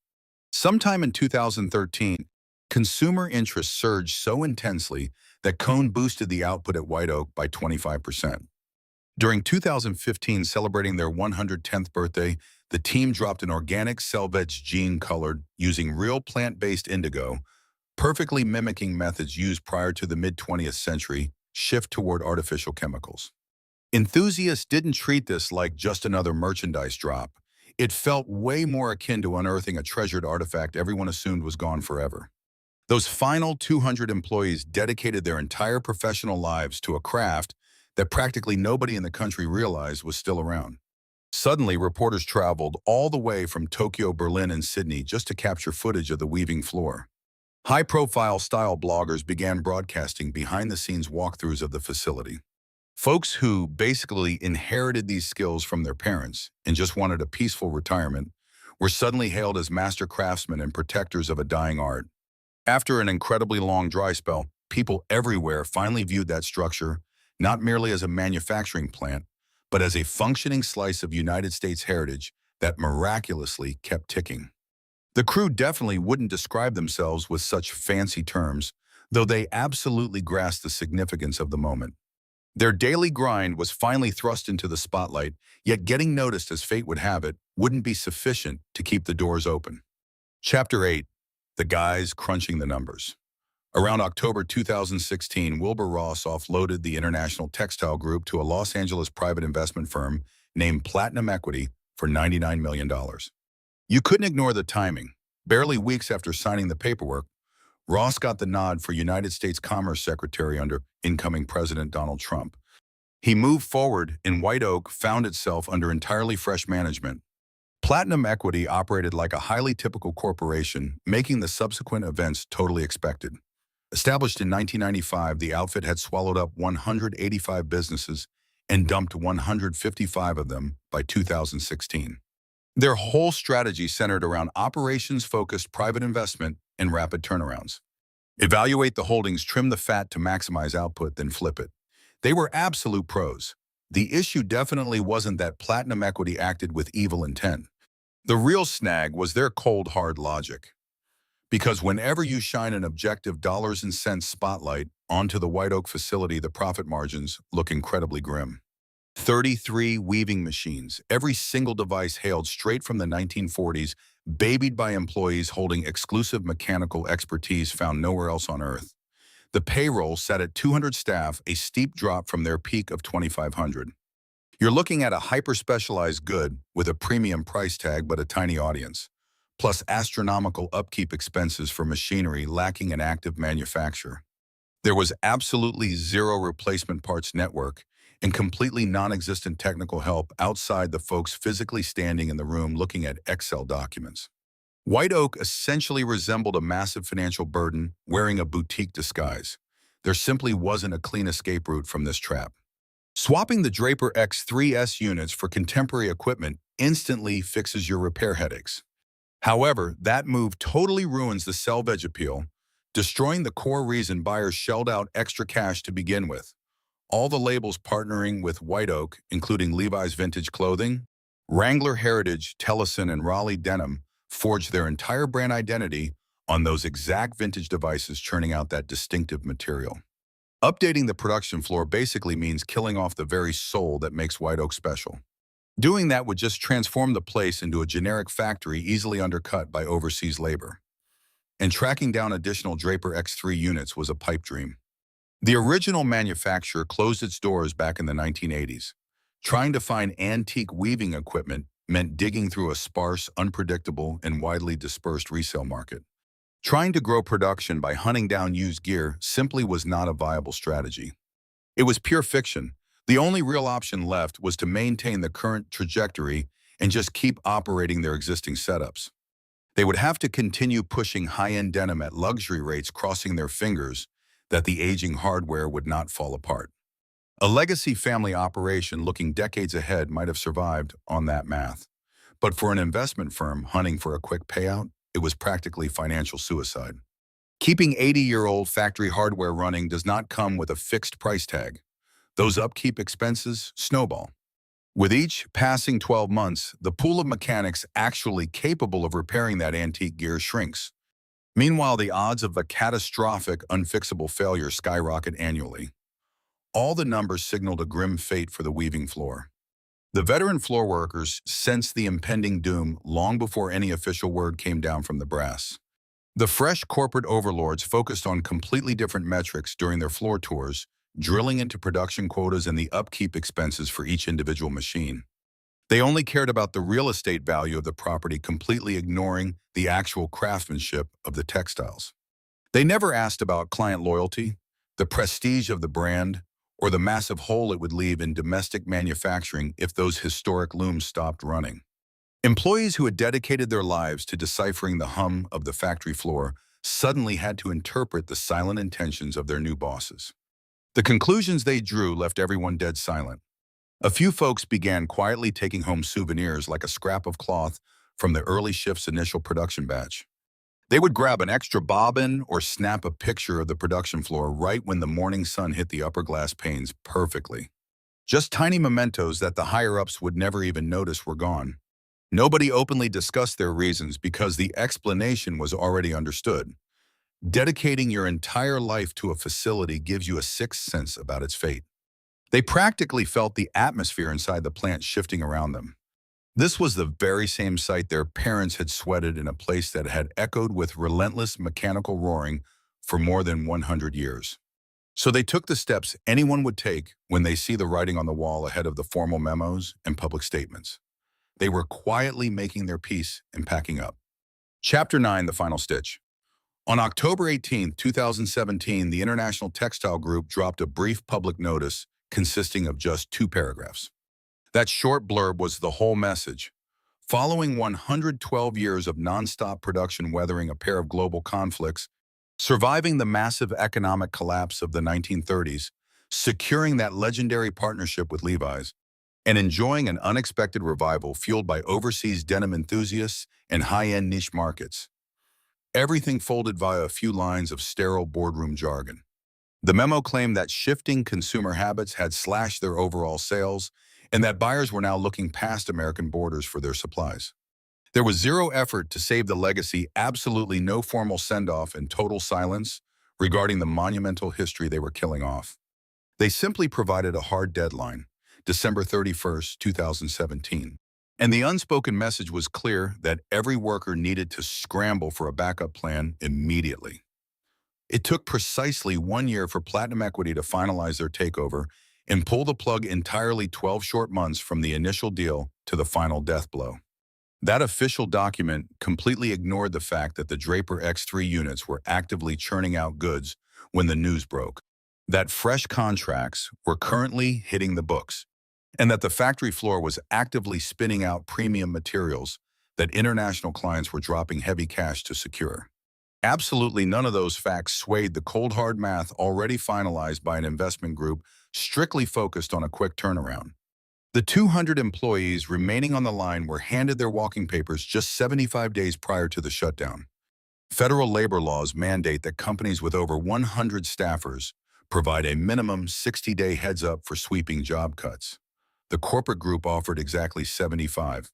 Sometime in 2013, consumer interest surged so intensely that Cone boosted the output at White Oak by 25%. During 2015, celebrating their 110th birthday, the team dropped an organic Selvedge jean colored using real plant-based indigo, perfectly mimicking methods used prior to the mid-20th century shift toward artificial chemicals. Enthusiasts didn't treat this like just another merchandise drop. It felt way more akin to unearthing a treasured artifact everyone assumed was gone forever. Those final 200 employees dedicated their entire professional lives to a craft that practically nobody in the country realized was still around. Suddenly, reporters traveled all the way from Tokyo, Berlin, and Sydney just to capture footage of the weaving floor. High-profile style bloggers began broadcasting behind-the-scenes walkthroughs of the facility. Folks who basically inherited these skills from their parents and just wanted a peaceful retirement were suddenly hailed as master craftsmen and protectors of a dying art. After an incredibly long dry spell, people everywhere finally viewed that structure not merely as a manufacturing plant, but as a functioning slice of United States heritage that miraculously kept ticking. The crew definitely wouldn't describe themselves with such fancy terms, though they absolutely grasped the significance of the moment. Their daily grind was finally thrust into the spotlight, yet getting noticed as fate would have it wouldn't be sufficient to keep the doors open. Chapter 8. The Guys Crunching the Numbers. Around October 2016, Wilbur Ross offloaded the International Textile Group to a Los Angeles private investment firm named Platinum Equity for $99 million. You couldn't ignore the timing. Barely weeks after signing the paperwork, Ross got the nod for United States Commerce Secretary under incoming President Donald Trump. He moved forward, and White Oak found itself under entirely fresh management. Platinum Equity operated like a highly typical corporation, making the subsequent events totally expected. Established in 1995, the outfit had swallowed up 185 businesses and dumped 155 of them by 2016. Their whole strategy centered around operations-focused private investment and rapid turnarounds. Evaluate the holdings, trim the fat to maximize output, then flip it. They were absolute pros. The issue definitely wasn't that Platinum Equity acted with evil intent. The real snag was their cold, hard logic. Because whenever you shine an objective dollars and cents spotlight onto the White Oak facility, the profit margins look incredibly grim. 33 weaving machines, every single device hailed straight from the 1940s, babied by employees holding exclusive mechanical expertise found nowhere else on Earth. The payroll sat at 200 staff, a steep drop from their peak of 2,500. You're looking at a hyper-specialized good with a premium price tag but a tiny audience, plus astronomical upkeep expenses for machinery lacking an active manufacturer. There was absolutely zero replacement parts network and completely non-existent technical help outside the folks physically standing in the room looking at Excel documents. White Oak essentially resembled a massive financial burden wearing a boutique disguise. There simply wasn't a clean escape route from this trap. Swapping the Draper X3 units for contemporary equipment instantly fixes your repair headaches. However, that move totally ruins the Selvedge appeal, destroying the core reason buyers shelled out extra cash to begin with. All the labels partnering with White Oak, including Levi's Vintage Clothing, Wrangler Heritage, Tellison, and Raleigh Denim, forged their entire brand identity on those exact vintage devices, churning out that distinctive material. Updating the production floor basically means killing off the very soul that makes White Oak special. Doing that would just transform the place into a generic factory easily undercut by overseas labor. And tracking down additional Draper X3 units was a pipe dream. The original manufacturer closed its doors back in the 1980s. Trying to find antique weaving equipment meant digging through a sparse, unpredictable, and widely dispersed resale market. Trying to grow production by hunting down used gear simply was not a viable strategy. It was pure fiction. The only real option left was to maintain the current trajectory and just keep operating their existing setups. They would have to continue pushing high-end denim at luxury rates, crossing their fingers that the aging hardware would not fall apart. A legacy family operation looking decades ahead might have survived on that math. But for an investment firm hunting for a quick payout, it was practically financial suicide. Keeping 80-year-old factory hardware running does not come with a fixed price tag. Those upkeep expenses snowball. With each passing 12 months, the pool of mechanics actually capable of repairing that antique gear shrinks. Meanwhile, the odds of a catastrophic, unfixable failure skyrocket annually. All the numbers signaled a grim fate for the weaving floor. The veteran floor workers sensed the impending doom long before any official word came down from the brass. The fresh corporate overlords focused on completely different metrics during their floor tours, drilling into production quotas and the upkeep expenses for each individual machine. They only cared about the real estate value of the property, completely ignoring the actual craftsmanship of the textiles. They never asked about client loyalty, the prestige of the brand, or the massive hole it would leave in domestic manufacturing if those historic looms stopped running. Employees who had dedicated their lives to deciphering the hum of the factory floor suddenly had to interpret the silent intentions of their new bosses. The conclusions they drew left everyone dead silent. A few folks began quietly taking home souvenirs like a scrap of cloth from the early shift's initial production batch. They would grab an extra bobbin or snap a picture of the production floor right when the morning sun hit the upper glass panes perfectly. Just tiny mementos that the higher-ups would never even notice were gone. Nobody openly discussed their reasons because the explanation was already understood. Dedicating your entire life to a facility gives you a sixth sense about its fate. They practically felt the atmosphere inside the plant shifting around them. This was the very same sight their parents had sweated in, a place that had echoed with relentless mechanical roaring for more than 100 years. So they took the steps anyone would take when they see the writing on the wall ahead of the formal memos and public statements. They were quietly making their peace and packing up. Chapter 9, The Final Stitch. On October 18, 2017, the International Textile Group dropped a brief public notice consisting of just 2 paragraphs. That short blurb was the whole message. Following 112 years of nonstop production weathering a pair of global conflicts, surviving the massive economic collapse of the 1930s, securing that legendary partnership with Levi's, and enjoying an unexpected revival fueled by overseas denim enthusiasts and high-end niche markets. Everything folded via a few lines of sterile boardroom jargon. The memo claimed that shifting consumer habits had slashed their overall sales and that buyers were now looking past American borders for their supplies. There was zero effort to save the legacy, absolutely no formal send-off, and total silence regarding the monumental history they were killing off. They simply provided a hard deadline, December 31st, 2017. And the unspoken message was clear that every worker needed to scramble for a backup plan immediately. It took precisely 1 year for Platinum Equity to finalize their takeover and pull the plug entirely 12 short months from the initial deal to the final death blow. That official document completely ignored the fact that the Draper X3 units were actively churning out goods when the news broke, that fresh contracts were currently hitting the books, and that the factory floor was actively spinning out premium materials that international clients were dropping heavy cash to secure. Absolutely none of those facts swayed the cold hard math already finalized by an investment group strictly focused on a quick turnaround. The 200 employees remaining on the line were handed their walking papers just 75 days prior to the shutdown. Federal labor laws mandate that companies with over 100 staffers provide a minimum 60-day heads-up for sweeping job cuts. The corporate group offered exactly 75.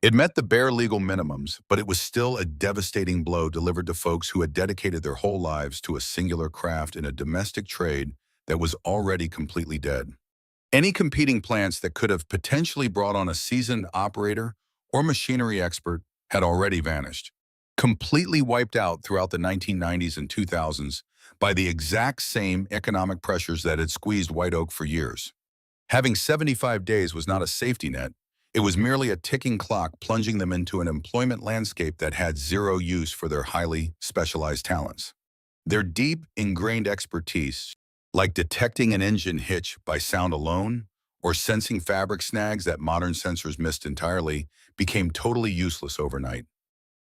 It met the bare legal minimums, but it was still a devastating blow delivered to folks who had dedicated their whole lives to a singular craft in a domestic trade that was already completely dead. Any competing plants that could have potentially brought on a seasoned operator or machinery expert had already vanished, completely wiped out throughout the 1990s and 2000s by the exact same economic pressures that had squeezed white oak for years. Having 75 days was not a safety net. It was merely a ticking clock plunging them into an employment landscape that had zero use for their highly specialized talents. Their deep, ingrained expertise, like detecting an engine hitch by sound alone or sensing fabric snags that modern sensors missed entirely, became totally useless overnight.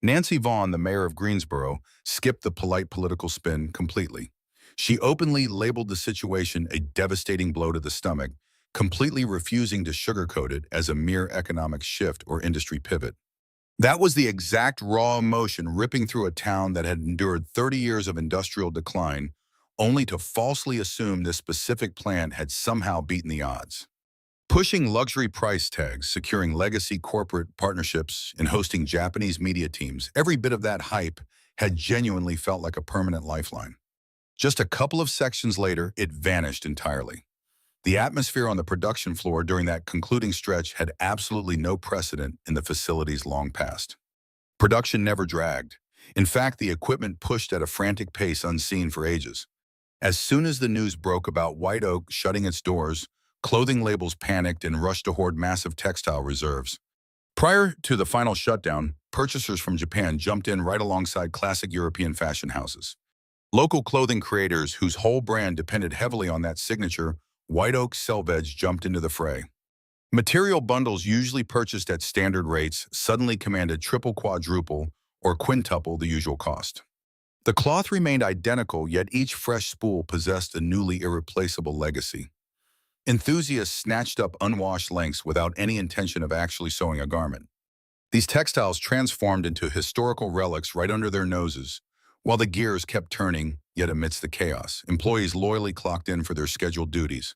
Nancy Vaughn, the mayor of Greensboro, skipped the polite political spin completely. She openly labeled the situation a devastating blow to the stomach, completely refusing to sugarcoat it as a mere economic shift or industry pivot. That was the exact raw emotion ripping through a town that had endured 30 years of industrial decline, only to falsely assume this specific plant had somehow beaten the odds. Pushing luxury price tags, securing legacy corporate partnerships, and hosting Japanese media teams, every bit of that hype had genuinely felt like a permanent lifeline. Just a couple of sections later, it vanished entirely. The atmosphere on the production floor during that concluding stretch had absolutely no precedent in the facility's long past. Production never dragged. In fact, the equipment pushed at a frantic pace unseen for ages. As soon as the news broke about White Oak shutting its doors, clothing labels panicked and rushed to hoard massive textile reserves. Prior to the final shutdown, purchasers from Japan jumped in right alongside classic European fashion houses. Local clothing creators whose whole brand depended heavily on that signature, White Oak Selvedge, jumped into the fray. Material bundles usually purchased at standard rates suddenly commanded triple, quadruple, or quintuple the usual cost. The cloth remained identical, yet each fresh spool possessed a newly irreplaceable legacy. Enthusiasts snatched up unwashed lengths without any intention of actually sewing a garment. These textiles transformed into historical relics right under their noses, while the gears kept turning, yet amidst the chaos, employees loyally clocked in for their scheduled duties.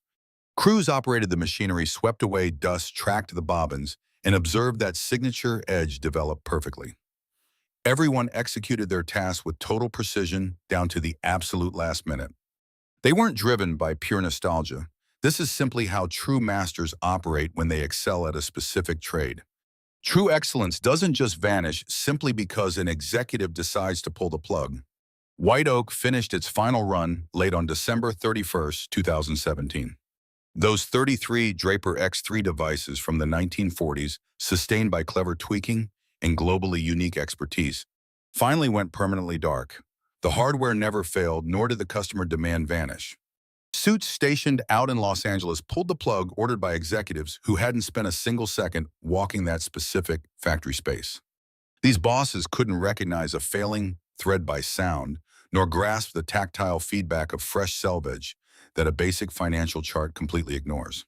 Crews operated the machinery, swept away dust, tracked the bobbins, and observed that signature edge develop perfectly. Everyone executed their task with total precision down to the absolute last minute. They weren't driven by pure nostalgia. This is simply how true masters operate when they excel at a specific trade. True excellence doesn't just vanish simply because an executive decides to pull the plug. White Oak finished its final run late on December 31st, 2017. Those 33 Draper X3 devices from the 1940s, sustained by clever tweaking and globally unique expertise, finally went permanently dark. The hardware never failed, nor did the customer demand vanish. Suits stationed out in Los Angeles pulled the plug ordered by executives who hadn't spent a single second walking that specific factory space. These bosses couldn't recognize a failing thread by sound, nor grasp the tactile feedback of fresh selvage that a basic financial chart completely ignores.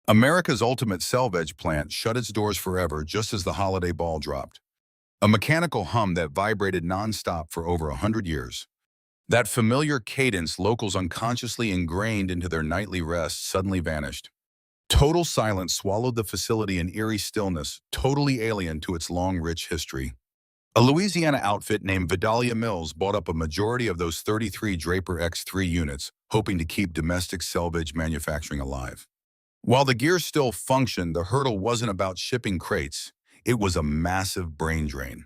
America's ultimate Selvedge plant shut its doors forever just as the holiday ball dropped. A mechanical hum that vibrated nonstop for over 100 years. That familiar cadence locals unconsciously ingrained into their nightly rest suddenly vanished. Total silence swallowed the facility in eerie stillness, totally alien to its long, rich history. A Louisiana outfit named Vidalia Mills bought up a majority of those 33 Draper X3 units, hoping to keep domestic selvage manufacturing alive. While the gear still functioned, the hurdle wasn't about shipping crates. It was a massive brain drain.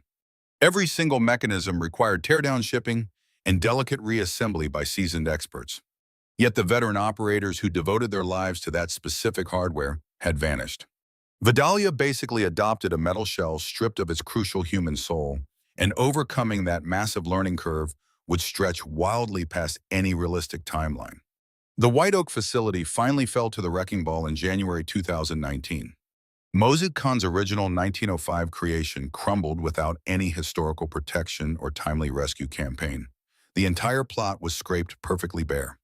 Every single mechanism required teardown shipping and delicate reassembly by seasoned experts. Yet the veteran operators who devoted their lives to that specific hardware had vanished. Vidalia basically adopted a metal shell stripped of its crucial human soul, and overcoming that massive learning curve would stretch wildly past any realistic timeline. The White Oak facility finally fell to the wrecking ball in January 2019. Mosaic Khan's original 1905 creation crumbled without any historical protection or timely rescue campaign. The entire plot was scraped perfectly bare.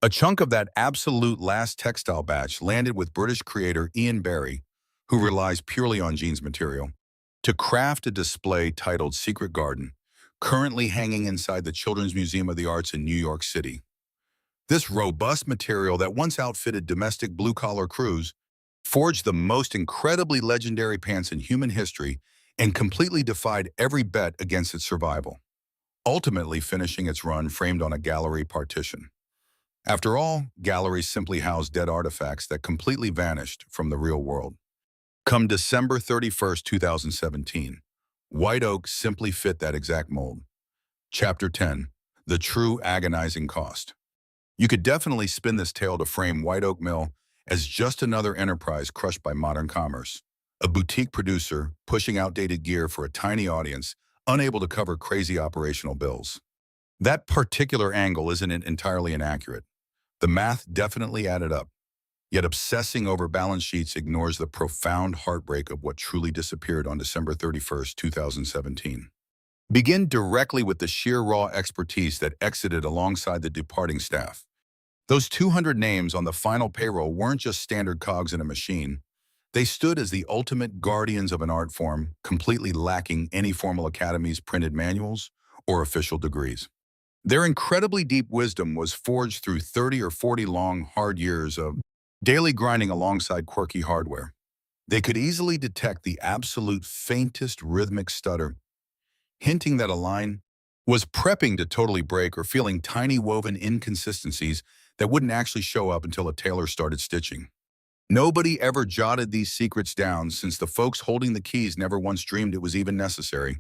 A chunk of that absolute last textile batch landed with British creator Ian Barry, who relies purely on jeans material, to craft a display titled Secret Garden, currently hanging inside the Children's Museum of the Arts in New York City. This robust material that once outfitted domestic blue-collar crews forged the most incredibly legendary pants in human history and completely defied every bet against its survival, ultimately finishing its run framed on a gallery partition. After all, galleries simply house dead artifacts that completely vanished from the real world. Come December 31st, 2017, White Oak simply fit that exact mold. Chapter 10, The True Agonizing Cost. You could definitely spin this tale to frame White Oak Mill as just another enterprise crushed by modern commerce, a boutique producer pushing outdated gear for a tiny audience, unable to cover crazy operational bills. That particular angle isn't entirely inaccurate. The math definitely added up, yet obsessing over balance sheets ignores the profound heartbreak of what truly disappeared on December 31st, 2017. Begin directly with the sheer raw expertise that exited alongside the departing staff. Those 200 names on the final payroll weren't just standard cogs in a machine. They stood as the ultimate guardians of an art form, completely lacking any formal academy's printed manuals or official degrees. Their incredibly deep wisdom was forged through 30 or 40 long, hard years of daily grinding alongside quirky hardware. They could easily detect the absolute faintest rhythmic stutter, hinting that a line was prepping to totally break or feeling tiny woven inconsistencies that wouldn't actually show up until a tailor started stitching. Nobody ever jotted these secrets down since the folks holding the keys never once dreamed it was even necessary.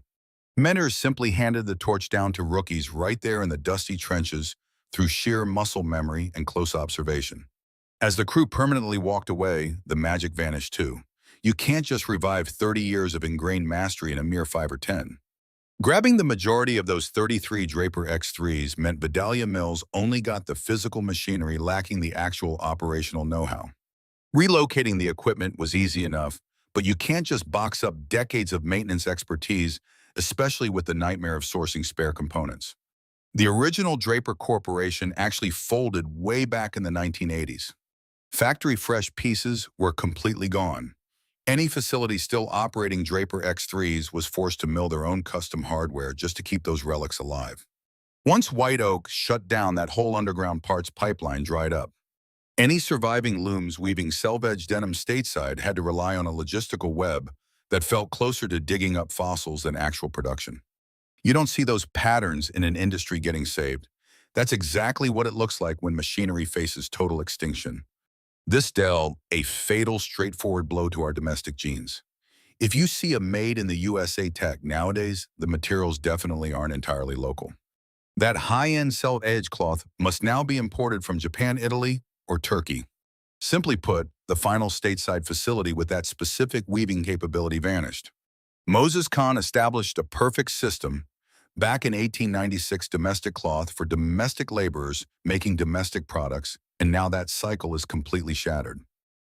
Mentors simply handed the torch down to rookies right there in the dusty trenches through sheer muscle memory and close observation. As the crew permanently walked away, the magic vanished too. You can't just revive 30 years of ingrained mastery in a mere 5 or 10. Grabbing the majority of those 33 Draper X3s meant Vidalia Mills only got the physical machinery lacking the actual operational know-how. Relocating the equipment was easy enough, but you can't just box up decades of maintenance expertise, especially with the nightmare of sourcing spare components. The original Draper Corporation actually folded way back in the 1980s. Factory-fresh pieces were completely gone. Any facility still operating Draper X3s was forced to mill their own custom hardware just to keep those relics alive. Once White Oak shut down, that whole underground parts pipeline dried up. Any surviving looms weaving Selvedge denim stateside had to rely on a logistical web that felt closer to digging up fossils than actual production. You don't see those patterns in an industry getting saved. That's exactly what it looks like when machinery faces total extinction. This dealt a fatal, straightforward blow to our domestic jeans. If you see a made in the USA tag nowadays, the materials definitely aren't entirely local. That high-end Selvedge cloth must now be imported from Japan, Italy, or Turkey. Simply put, the final stateside facility with that specific weaving capability vanished. Moses Khan established a perfect system back in 1896, domestic cloth for domestic laborers making domestic products, and now that cycle is completely shattered.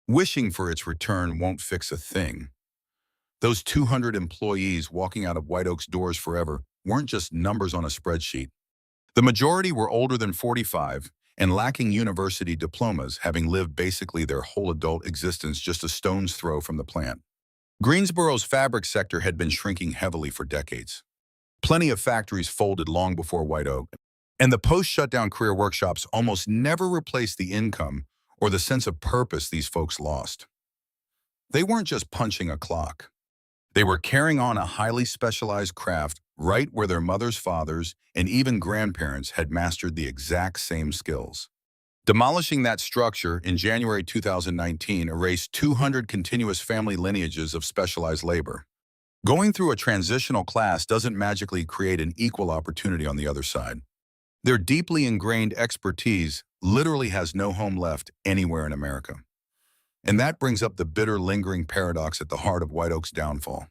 Wishing for its return won't fix a thing. Those 200 employees walking out of White Oak's doors forever weren't just numbers on a spreadsheet. The majority were older than 45 and lacking university diplomas, having lived basically their whole adult existence just a stone's throw from the plant. Greensboro's fabric sector had been shrinking heavily for decades. Plenty of factories folded long before White Oak, and the post-shutdown career workshops almost never replaced the income or the sense of purpose these folks lost. They weren't just punching a clock. They were carrying on a highly specialized craft right where their mothers, fathers, and even grandparents had mastered the exact same skills. Demolishing that structure in January 2019 erased 200 continuous family lineages of specialized labor. Going through a transitional class doesn't magically create an equal opportunity on the other side. Their deeply ingrained expertise literally has no home left anywhere in America. And that brings up the bitter, lingering paradox at the heart of White Oak's downfall.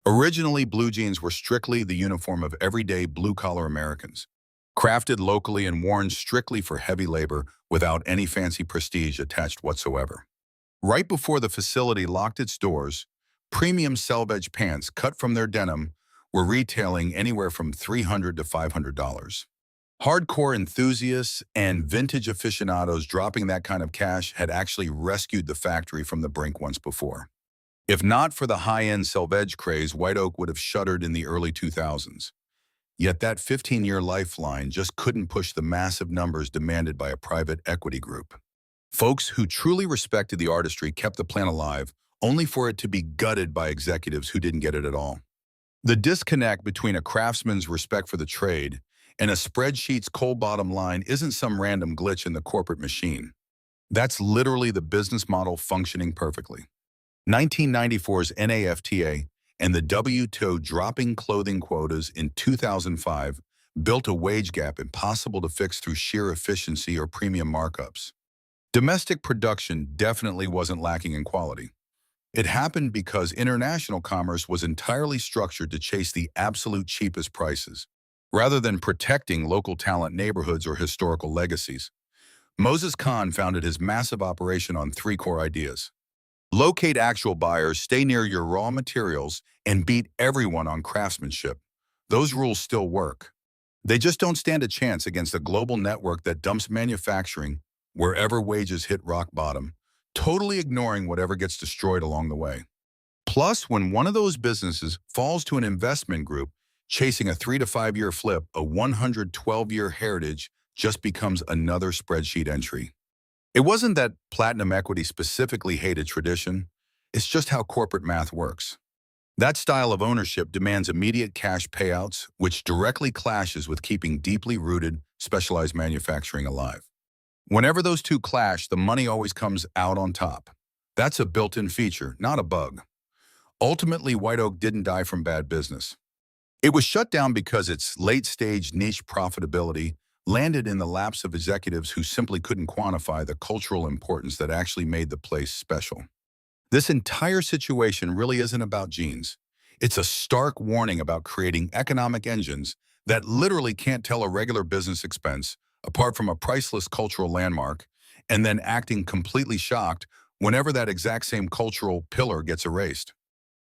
Originally, blue jeans were strictly the uniform of everyday blue-collar Americans, crafted locally and worn strictly for heavy labor without any fancy prestige attached whatsoever. Right before the facility locked its doors, premium Selvedge pants cut from their denim were retailing anywhere from $300 to $500. Hardcore enthusiasts and vintage aficionados dropping that kind of cash had actually rescued the factory from the brink once before. If not for the high-end Selvedge craze, White Oak would have shuttered in the early 2000s. Yet that 15-year lifeline just couldn't push the massive numbers demanded by a private equity group. Folks who truly respected the artistry kept the plan alive, only for it to be gutted by executives who didn't get it at all. The disconnect between a craftsman's respect for the trade and a spreadsheet's cold bottom line isn't some random glitch in the corporate machine. That's literally the business model functioning perfectly. 1994's NAFTA and the WTO dropping clothing quotas in 2005 built a wage gap impossible to fix through sheer efficiency or premium markups. Domestic production definitely wasn't lacking in quality. It happened because international commerce was entirely structured to chase the absolute cheapest prices, rather than protecting local talent neighborhoods or historical legacies. Moses Khan founded his massive operation on three core ideas. Locate actual buyers, stay near your raw materials, and beat everyone on craftsmanship. Those rules still work. They just don't stand a chance against a global network that dumps manufacturing wherever wages hit rock bottom, totally ignoring whatever gets destroyed along the way. Plus, when one of those businesses falls to an investment group chasing a 3 to 5 year flip, a 112-year heritage just becomes another spreadsheet entry. It wasn't that Platinum Equity specifically hated tradition, it's just how corporate math works. That style of ownership demands immediate cash payouts, which directly clashes with keeping deeply rooted, specialized manufacturing alive. Whenever those two clash, the money always comes out on top. That's a built-in feature, not a bug. Ultimately, White Oak didn't die from bad business. It was shut down because its late-stage niche profitability landed in the laps of executives who simply couldn't quantify the cultural importance that actually made the place special. This entire situation really isn't about jeans. It's a stark warning about creating economic engines that literally can't tell a regular business expense apart from a priceless cultural landmark, and then acting completely shocked whenever that exact same cultural pillar gets erased.